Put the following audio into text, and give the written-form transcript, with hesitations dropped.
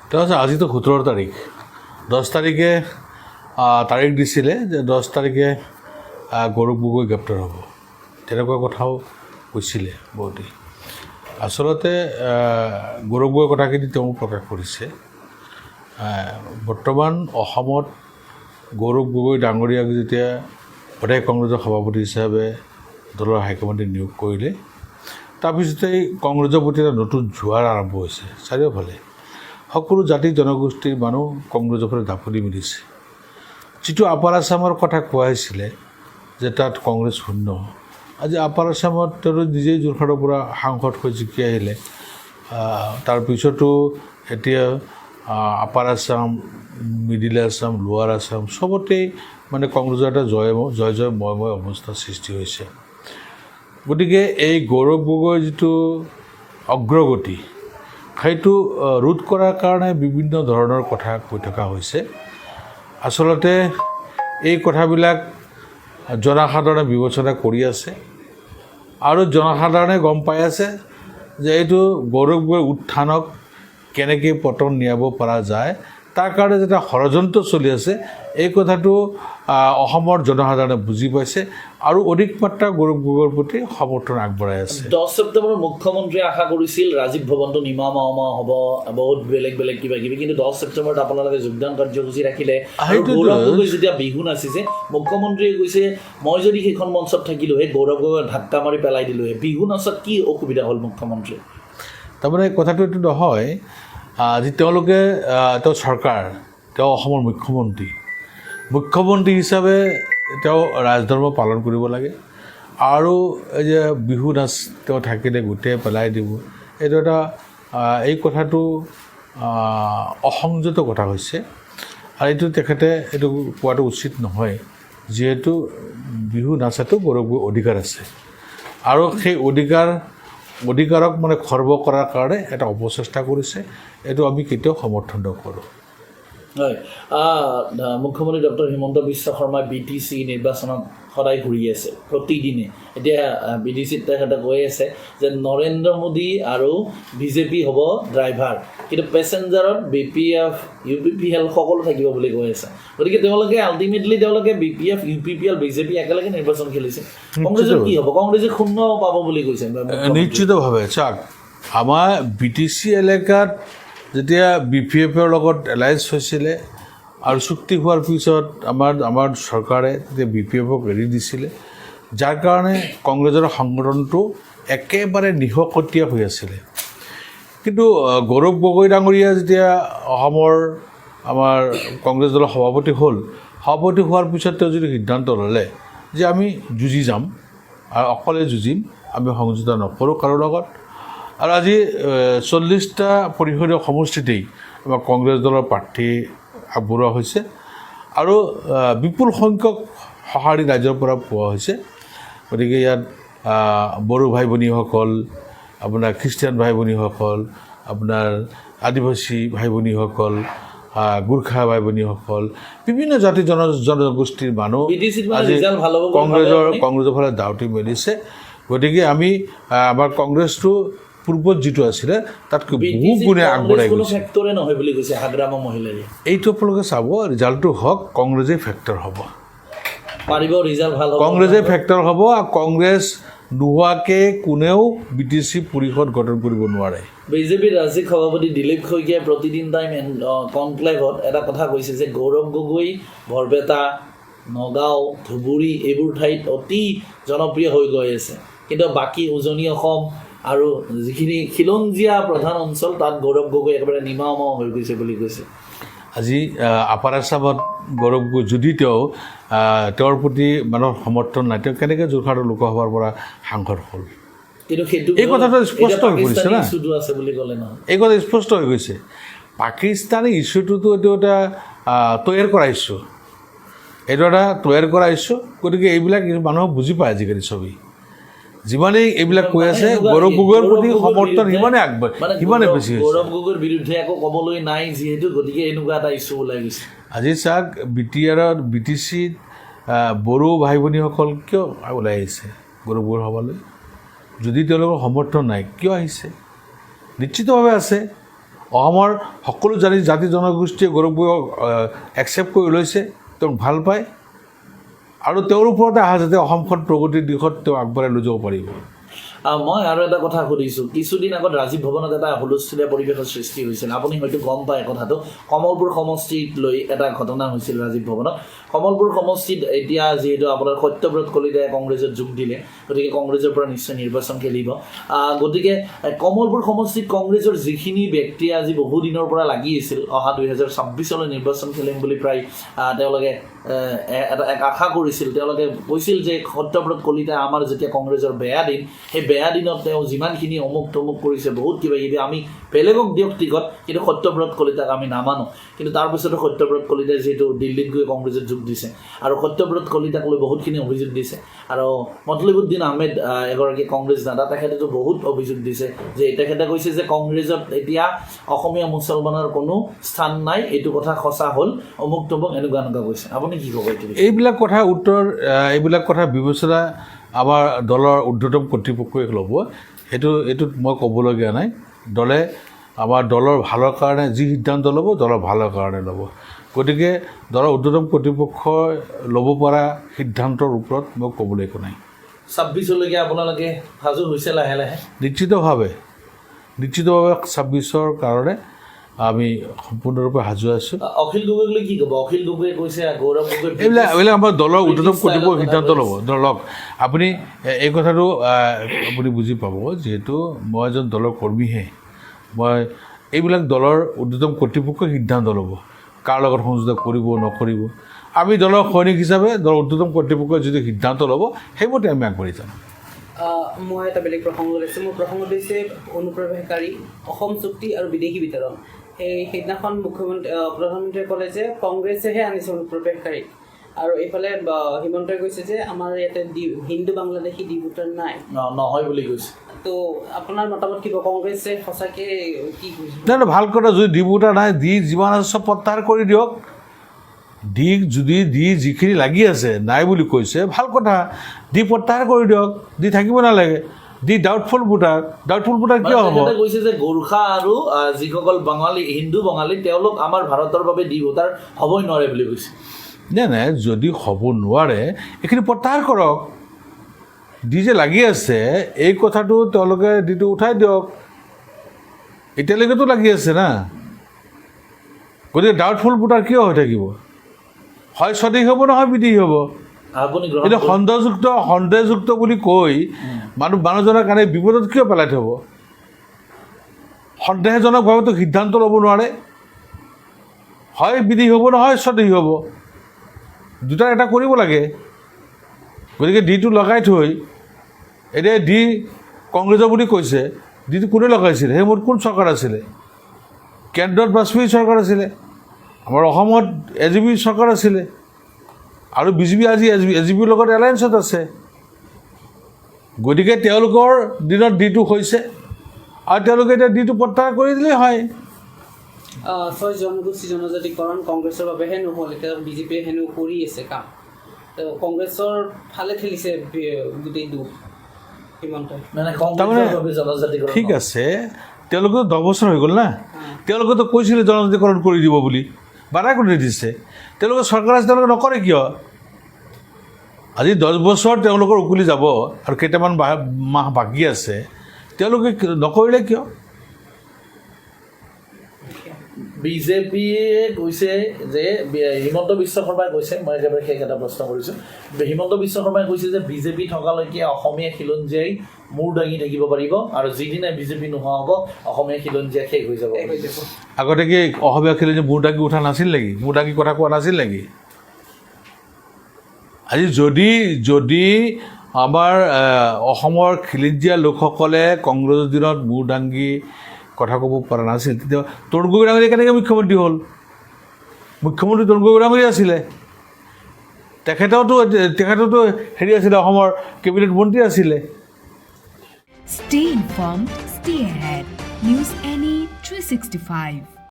তাৰপিছত আজিতো 17 তাৰিখ, 10 তাৰিখে তাৰিখ দিছিলে যে 10 তাৰিখে গৌৰৱ গগৈ গ্ৰেপ্তাৰ হ'ব, তেনেকুৱা কথাও কৈছিলে বহুতেই। আচলতে গৌৰৱ গগৈৰ কথাখিনি তেওঁ প্ৰকাশ কৰিছে। বৰ্তমান অসমত গৌৰৱ গগৈ ডাঙৰীয়াক যেতিয়া প্ৰদেশ কংগ্ৰেছৰ সভাপতি হিচাপে দলৰ হাইকমাণ্ডে নিয়োগ কৰিলে, তাৰপিছতেই কংগ্ৰেছৰ প্ৰতি এটা নতুন জোৱাৰ আৰম্ভ হৈছে। চাৰিওফালে সকলো জাতি জনগোষ্ঠীৰ মানুহ কংগ্ৰেছৰ ফালে ঢাপলি মেলিছে। যিটো আপাৰ আছামৰ কথা কোৱা হৈছিলে যে তাত কংগ্ৰেছ শূন্য, আজি আপাৰ আছামত তেওঁ নিজেই যোৰহাটৰ পৰা সাংসদ হৈ জিকি আহিলে। তাৰপিছতো এতিয়া আপাৰ আছাম, মিডিল আছাম, লোৱাৰ আছাম চবতেই মানে কংগ্ৰেছৰ এটা জয়ময় অৱস্থাৰ সৃষ্টি হৈছে। গতিকে এই গৌৰৱ গগৈৰ যিটো অগ্ৰগতি, সেইটো ৰোধ কৰাৰ কাৰণে বিভিন্ন ধৰণৰ কথা কৈ থকা হৈছে। আচলতে এই কথাবিলাক জনসাধাৰণে বিবেচনা কৰি আছে আৰু জনসাধাৰণে গম পাই আছে যে এইটো গৌৰৱ গগৈৰ উত্থানক কেনেকৈ পতন নিয়াব পৰা যায়, তাৰ কাৰণে যেতিয়া ষড়যন্ত্ৰ চলি আছে, এই কথাটো অসমৰ জনসাধাৰণে বুজি পাইছে আৰু অধিক মাত্ৰা গৌৰৱ গগৈৰ প্ৰতি সমৰ্থন আগবঢ়াই আছে। 10 ছেপ্টেম্বৰত মুখ্যমন্ত্ৰীয়ে আশা কৰিছিল ৰাজীৱ ভৱনটো নিৰ্মাণ হ'ব, বহুত বেলেগ বেলেগ কিবা কিবি, কিন্তু 10 ছেপ্টেম্বৰত আপোনালোকে যোগদান কাৰ্যসূচী ৰাখিলে। গৌৰৱ গগৈ যেতিয়া বিহু নাচিছে, মুখ্যমন্ত্ৰীয়ে কৈছে মই যদি সেইখন মঞ্চত থাকিলোঁ সেই গৌৰৱ গগৈ ধাক্কা মাৰি পেলাই দিলোঁ। বিহু নাচত কি অসুবিধা হ'ল মুখ্যমন্ত্ৰীৰ? তাৰমানে কথাটো এইটো নহয়, আজি তেওঁলোকে তেওঁ চৰকাৰ, তেওঁ অসমৰ মুখ্যমন্ত্ৰী হিচাপে তেওঁ ৰাজধৰ্ম পালন কৰিব লাগে আৰু এই যে বিহু নাচ তেওঁ থাকিলে গোটেই পেলাই দিব, এইটো এটা এই কথাটো অসংযত কথা হৈছে আৰু এইটো তেখেতে এইটো কোৱাটো উচিত নহয়। যিহেতু বিহু নাচাটো গৌৰৱ গগৈৰ অধিকাৰ আছে আৰু সেই অধিকাৰক মানে খৰ্ব কৰাৰ কাৰণে এটা অপচেষ্টা কৰিছে, এইটো আমি কেতিয়াও সমৰ্থন নকৰোঁ। হয়, মুখ্যমন্ত্ৰী ডক্টৰ হিমন্ত বিশ্ব শৰ্মাই BTC নিৰ্বাচনত সদায় ঘূৰি আছে প্ৰতিদিনে। এতিয়া BTCত তেখেতে কৈ আছে যে নৰেন্দ্ৰ মোদী আৰু বিজেপি হ'ব ড্ৰাইভাৰ, কিন্তু পেচেঞ্জাৰত BPF UPPL সকলো থাকিব বুলি কৈ আছে। গতিকে আল্টিমেটলি তেওঁলোকে BPF UPPL BJP একেলগে নিৰ্বাচন খেলিছে। কংগ্ৰেছৰ কি হ'ব? কংগ্ৰেছে শূন্য পাব বুলি কৈছে। নিশ্চিতভাৱে চাওক, আমাৰ BTC এলেকাত যেতিয়া BPFৰ লগত এলায়েন্স হৈছিলে আৰু চুক্তি হোৱাৰ পিছত আমাৰ চৰকাৰে তেতিয়া BPFক এৰি দিছিলে, যাৰ কাৰণে কংগ্ৰেছৰ সংগঠনটো একেবাৰে নিশকতীয়া হৈ আছিলে। কিন্তু গৌৰৱ গগৈ ডাঙৰীয়া যেতিয়া আমাৰ কংগ্ৰেছ দলৰ সভাপতি হোৱাৰ পিছত তেওঁ যদি সিদ্ধান্ত ল'লে যে আমি যুঁজি যাম আৰু অকলে যুঁজিম, আমি সংযোজিত নকৰোঁ কাৰো লগত, আৰু আজি 40টা পৰিষদীয় সমষ্টিতেই আমাৰ কংগ্ৰেছ দলৰ প্ৰাৰ্থী আগবঢ়োৱা হৈছে আৰু বিপুল সংখ্যক সঁহাৰি ৰাইজৰ পৰা পোৱা হৈছে। গতিকে ইয়াত বড়ো ভাই ভনীসকল, আপোনাৰ খ্ৰীষ্টিয়ান ভাই ভনীসকল, আপোনাৰ আদিবাসী ভাই ভনীসকল, গোৰ্খা ভাই ভনীসকল, বিভিন্ন জাতি জনগোষ্ঠীৰ মানুহ আজি কংগ্ৰেছৰ ফালে দাউতি মেলিছে। গতিকে আমি আমাৰ কংগ্ৰেছটো পূৰ্বত যিটো আছিলে তাতকৈ বহু গুণে আগবঢ়াই গৈছে। এইটো আপোনালোকে চাব, ৰিজাল্টটো হওক, কংগ্ৰেছেই ফেক্টৰ হ'ব, কংগ্ৰেছেই ফেক্টৰ হ'ব। আৰু কংগ্ৰেছ নোহোৱাকৈ কোনেও BTC পৰিষদ গঠন কৰিব নোৱাৰে। বিজেপিৰ ৰাজ্যিক সভাপতি দিলীপ শইকীয়াই প্ৰতিদিন টাইম কনক্লেভত এটা কথা কৈছে যে গৌৰৱ গগৈ বৰপেটা, নগাঁও, ধুবুৰী এইবোৰ ঠাইত অতি জনপ্ৰিয় হৈ গৈ আছে, কিন্তু বাকী উজনি অসম আৰু যিখিনি খিলঞ্জীয়া প্ৰধান অঞ্চল তাত গৌৰৱ গগৈ একেবাৰে নিমাও হৈ গৈছে বুলি কৈছে। আজি আপাৰ আছামত গৌৰৱ গগৈ যদি তেওঁৰ প্ৰতি মানুহৰ সমৰ্থন নাই, তেওঁ কেনেকৈ যোৰহাটৰ লোকসভাৰ পৰা সাংসদ হ'ল? এই কথাটো স্পষ্ট হৈ পৰিছে না, এই কথা স্পষ্ট হৈ গৈছে। পাকিস্তানী ইছ্যুটোতো এইটো এটা তৈয়াৰ কৰা ইছ্যু, গতিকে এইবিলাক মানুহক বুজি পায় আজিকালি ছবি। যিমানেই এইবিলাক কৈ আছে গৌৰৱ গগৈৰ প্ৰতি সমৰ্থন সিমানে বেছি হৈছে। গৌৰৱ গগৈৰ বিৰুদ্ধে একো ক'বলৈ নাই যিহেতু, গতিকে এনেকুৱা এটা ইছ্যু ওলাই গৈছে। আজি চাওক, BTCত বড়ো ভাই ভনীসকল কিয় ওলাই আহিছে গৌৰৱ গগৈৰ সভালৈ? যদি তেওঁলোকৰ সমৰ্থন নাই, কিয় আহিছে? নিশ্চিতভাৱে আছে, অসমৰ সকলো জাতি জনগোষ্ঠীয়ে গৌৰৱ গগৈক একচেপ্ট কৰি লৈছে, তেওঁক ভাল পায় আৰু তেওঁৰ ওপৰতে আশা যাতে অসমখন প্ৰগতিৰ দিশত তেওঁ আগবঢ়াই লৈ যাব পাৰিব। মই আৰু এটা কথা সুধিছোঁ, কিছুদিন আগত ৰাজীৱ ভৱনত এটা হুলস্থুলীয়া পৰিৱেশৰ সৃষ্টি হৈছিল, আপুনি হয়তো গম পায় কথাটো। কমলপুৰ সমষ্টিক লৈ এটা ঘটনা হৈছিল ৰাজীৱ ভৱনত। কমলপুৰ সমষ্টিত এতিয়া যিহেতু আপোনাৰ সত্যব্ৰত কলিতাই কংগ্ৰেছত যোগ দিলে, গতিকে কংগ্ৰেছৰ পৰা নিশ্চয় নিৰ্বাচন খেলিব। গতিকে কমলপুৰ সমষ্টিত কংগ্ৰেছৰ যিখিনি ব্যক্তিয়ে আজি বহুদিনৰ পৰা লাগি আছিল অহা 2026 নিৰ্বাচন খেলিম বুলি প্ৰায় তেওঁলোকে এক আশা কৰিছিল, তেওঁলোকে কৈছিল যে সত্যব্ৰত কলিতাই আমাৰ যেতিয়া কংগ্ৰেছৰ বেয়া দিন, সেই বেয়া দিনত তেওঁ যিমানখিনি অমুক তমুক কৰিছে, বহুত কিবা কিবি, আমি বেলেগক ব্যক্তিগত, কিন্তু সত্যব্ৰত কলিতাক আমি নামানো। কিন্তু তাৰপিছতো সত্যব্ৰত কলিতাই যিহেতু দিল্লীত গৈ কংগ্ৰেছত যোগ দিছে আৰু সত্যব্ৰত কলিতাক লৈ বহুতখিনি অভিযোগ দিছে। আৰু মতলিবুদ্দিন আহমেদ এগৰাকী কংগ্ৰেছ নেতা, তেখেতেতো বহুত অভিযোগ দিছে যে তেখেতে কৈছে যে কংগ্ৰেছত এতিয়া অসমীয়া মুছলমানৰ কোনো স্থান নাই, এইটো কথা সঁচা হ'ল, অমুক তমুক এনেকুৱা কৈছে। আপুনি কি ক'ব এইটো? এইবিলাক কথা এইবিলাক কথা বিবেচনা আমাৰ দলৰ ঊৰ্ধ্বতম কৰ্তৃপক্ষই ল'ব, এইটোত মই ক'বলগীয়া নাই। দলে আমাৰ দলৰ ভালৰ কাৰণে যি সিদ্ধান্ত ল'ব, দলৰ ভালৰ কাৰণে ল'ব। গতিকে দলৰ ঊৰ্ধ্বতম কৰ্তৃপক্ষই ল'ব পৰা সিদ্ধান্তৰ ওপৰত মই ক'বলৈ একো নাই। 26লৈকে আপোনালোকে সাজু হৈছে লাহে লাহে? নিশ্চিতভাৱে 26ৰ কাৰণে আমি সম্পূৰ্ণৰূপে সাজু আছোঁ। অখিল গগৈক লৈ কি ক'ব? অখিল গগৈয়ে কৈছে গৌৰৱ গগৈ এইবিলাক আমাৰ দলৰ ঊৰ্ধ্বতম কৰ্তৃপক্ষই সিদ্ধান্ত ল'ব। আপুনি এই কথাটো আপুনি বুজি পাব, যিহেতু মই এজন দলৰ কৰ্মীহে, মই এইবিলাক দলৰ ঊৰ্ধ্বতম কৰ্তৃপক্ষই সিদ্ধান্ত ল'ব কাৰ লগত সংযোগ কৰিব নকৰিব। আমি দলৰ সৈনিক হিচাপে দলৰ ঊৰ্ধ্বতম কৰ্তৃপক্ষই যিটো সিদ্ধান্ত ল'ব সেইমতে আমি আগবাঢ়ি যাম। মই এটা বেলেগ প্ৰসংগ লৈছোঁ। মোৰ প্ৰসংগটো হৈছে অনুপ্ৰৱেশকাৰী, অসম চুক্তি আৰু বিদেশী বিতৰণ। সেইদিনাখন প্ৰধানমন্ত্ৰীয়ে ক'লে যে কংগ্ৰেছেহে আনিছে অনুপ্ৰৱেশকাৰী, আৰু এইফালে হিমন্তই কৈছে যে আমাৰ ইয়াতে হিন্দু বাংলাদেশী ডিভোটাৰ নাই, নহয় বুলি কৈছে। তো আপোনাৰ মতামত কি? কংগ্ৰেছে সঁচাকৈ কি কৈছে? নাই ভাল কথা, যদি ডিভোটাৰ নাই, যিমান আছে চব প্ৰত্যাহাৰ কৰি দিয়ক। যদি যিখিনি লাগি আছে নাই বুলি কৈছে, ভাল কথা, প্ৰত্যাহাৰ কৰি দিয়ক, থাকিব নালাগে। ডাউটফুল ভোটাৰ কিয় হ'ব? কৈছে যে গোৰ্খা আৰু যিসকল বাঙালী হিন্দু বাঙালী তেওঁলোক আমাৰ ভাৰতৰ বাবে ভোটাৰ হ'বই নোৱাৰে বুলি কৈছে। নাই, যদি হ'ব নোৱাৰে এইখিনি প্ৰত্যাহাৰ কৰক। যে লাগি আছে এই কথাটো তেওঁলোকে উঠাই দিয়ক। এতিয়ালৈকেতো লাগি আছে না, গতিকে ডাউটফুল ভোটাৰ কিয় হৈ থাকিব? হয় স্বদেশী হ'ব, নহয় বিদেশী হ'ব। কিন্তু সন্দেহযুক্ত বুলি কৈ মানুহজনৰ কাৰণে বিপদত কিয় পেলাই থ'ব? সন্দেহজনকভাৱেতো সিদ্ধান্ত ল'ব নোৱাৰে। হয় বিদেশী হ'ব, নহয় স্বদেশী হ'ব, দুটাৰ এটা কৰিব লাগে। গতিকে ডিটো লগাই থৈ এতিয়া কংগ্ৰেছৰ বুলি কৈছে, ডিটো কোনে লগাইছিলে? সেই মোৰ কোন চৰকাৰ আছিলে? কেন্দ্ৰত বাজপেয়ী চৰকাৰ আছিলে, আমাৰ অসমত AJP চৰকাৰ আছিলে, আৰু BJP আজি AJPৰ লগত এলায়েন্সত আছে। গতিকে তেওঁলোকৰ দিনত ডিটো হৈছে, আৰু তেওঁলোকে এতিয়া ডিটো প্ৰত্যাহাৰ কৰি দিলেই হয়। 6 জনগোষ্ঠী জনজাতিকৰণ কংগ্ৰেছৰ বাবেহে নহ'ল, এতিয়া BJPয়ে হেনো কৰি আছে কাম। কংগ্ৰেছৰ ফালে খেলিছে গোটেই দুখ হিমন্তই। ঠিক আছে, তেওঁলোকেতো 10 বছৰ হৈ গ'ল না, তেওঁলোকেতো কৈছিলে জনজাতিকৰণ কৰি দিব বুলি, বাধা কৰি দিছে। তেওঁলোকে চৰকাৰ আছে, তেওঁলোকে নকৰে কিয়? আজি 10 বছৰ তেওঁলোকৰ উকলি যাব আৰু কেইটামান মাহ বাকী আছে, তেওঁলোকে নকৰিলে কিয়? বিজেপিয়ে কৈছে যে হিমন্ত বিশ্ব শৰ্মাই কৈছে, মই একেবাৰে শেষ এটা প্ৰশ্ন কৰিছোঁ, হিমন্ত বিশ্ব শৰ্মাই কৈছে যে বিজেপি থকালৈকে অসমীয়া খিলঞ্জীয়াই মূৰ দাঙি থাকিব পাৰিব, আৰু যিদিনাই বিজেপি নোহোৱা হ'ব অসমীয়া খিলঞ্জীয়া শেষ হৈ যাব। আগতে কি অসমীয়া খিলঞ্জীয়া মূৰ দাঙি উঠা নাছিল নেকি? মূৰ দাঙি কথা কোৱা নাছিল নেকি? আজি যদি আমাৰ অসমৰ খিলঞ্জীয়া লোকসকলে কংগ্ৰেছৰ দিনত মূৰ দাঙি কথা ক'ব পৰা নাছিল, তেতিয়া তৰুণ গগৈ ডাঙৰীয়া কেনেকৈ মুখ্যমন্ত্ৰী হ'ল? মুখ্যমন্ত্ৰী তৰুণ গগৈ ডাঙৰীয়া আছিলে, তেখেততো হেৰি আছিলে, অসমৰ কেবিনেট মন্ত্ৰী আছিলে। Stay informed, stay ahead. News NE 365.